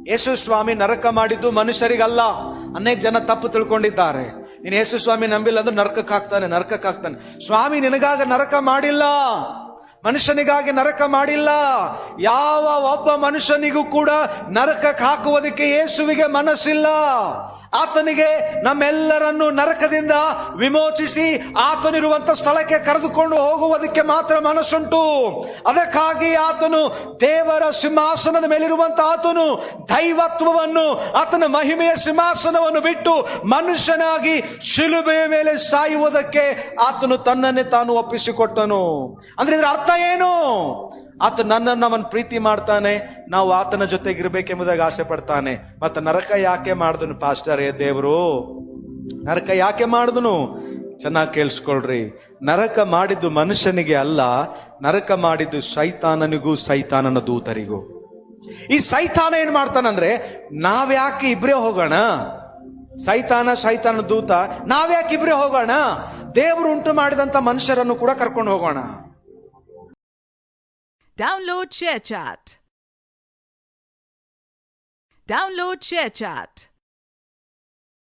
ಯೇಸು ಸ್ವಾಮಿ ನರಕ ಮಾಡಿದ್ದು ಮನುಷ್ಯರಿಗಲ್ಲ. ಅನೇಕ ಜನ ತಪ್ಪು ತಿಳ್ಕೊಂಡಿದ್ದಾರೆ. ನೀನು ಯೇಸು ಸ್ವಾಮಿ ನಂಬಿಲ್ಲ ಅಂದ್ರೆ ನರಕಕ್ಕೆ ಹಾಕ್ತಾನೆ. ಸ್ವಾಮಿ ನಿನಗಾಗ ನರಕ ಮಾಡಿಲ್ಲ, ಮನುಷ್ಯನಿಗಾಗಿ ನರಕ ಮಾಡಿಲ್ಲ. ಯಾವ ಒಬ್ಬ ಮನುಷ್ಯನಿಗೂ ಕೂಡ ನರಕಕ್ಕೆ ಹಾಕುವುದಕ್ಕೆ ಯೇಸುವಿಗೆ ಮನಸ್ಸಿಲ್ಲ. ಆತನಿಗೆ ನಮ್ಮೆಲ್ಲರನ್ನು ನರಕದಿಂದ ವಿಮೋಚಿಸಿ ಆತನಿರುವಂತ ಸ್ಥಳಕ್ಕೆ ಕರೆದುಕೊಂಡು ಹೋಗುವುದಕ್ಕೆ ಮಾತ್ರ ಮನಸ್ಸುಂಟು. ಅದಕ್ಕಾಗಿ ಆತನು ದೇವರ ಸಿಂಹಾಸನದ ಮೇಲಿರುವಂತ ಆತನು ದೈವತ್ವವನ್ನು, ಆತನ ಮಹಿಮೆಯ ಸಿಂಹಾಸನವನ್ನು ಬಿಟ್ಟು ಮನುಷ್ಯನಾಗಿ ಶಿಲುಬೆಯ ಮೇಲೆ ಸಾಯುವುದಕ್ಕೆ ಆತನು ತನ್ನನ್ನೇ ತಾನು ಒಪ್ಪಿಸಿಕೊಟ್ಟನು. ಅಂದ್ರೆ ಇದರ ಅರ್ಥ ಏನು? ಆತ ನನ್ನನ್ನು ಅವನ್ ಪ್ರೀತಿ ಮಾಡ್ತಾನೆ, ನಾವು ಆತನ ಜೊತೆಗಿರ್ಬೇಕೆಂಬುದಾಗಿ ಆಸೆ ಪಡ್ತಾನೆ. ಮತ್ತೆ ನರಕ ಯಾಕೆ ಮಾಡಿದನು ಪಾಸ್ಟರ್ ದೇವರು? ನರಕ ಯಾಕೆ ಮಾಡಿದನು? ಚೆನ್ನಾಗಿ ಕೇಳಿಸ್ಕೊಳ್ರಿ. ನರಕ ಮಾಡಿದ್ದು ಮನುಷ್ಯನಿಗೆ ಅಲ್ಲ, ನರಕ ಮಾಡಿದ್ದು ಸೈತಾನನಿಗೂ ಸೈತಾನನ ದೂತರಿಗೂ. ಈ ಸೈತಾನ ಏನ್ ಮಾಡ್ತಾನಂದ್ರೆ, ನಾವ್ಯಾಕೆ ಇಬ್ರೇ ಹೋಗೋಣ? ಸೈತಾನ ದೂತ ನಾವ್ಯಾಕೆ ಇಬ್ರೇ ಹೋಗೋಣ? ದೇವರು ಉಂಟು ಮಾಡಿದಂತ ಮನುಷ್ಯರನ್ನು ಕೂಡ ಕರ್ಕೊಂಡು ಹೋಗೋಣ. Download ShareChat.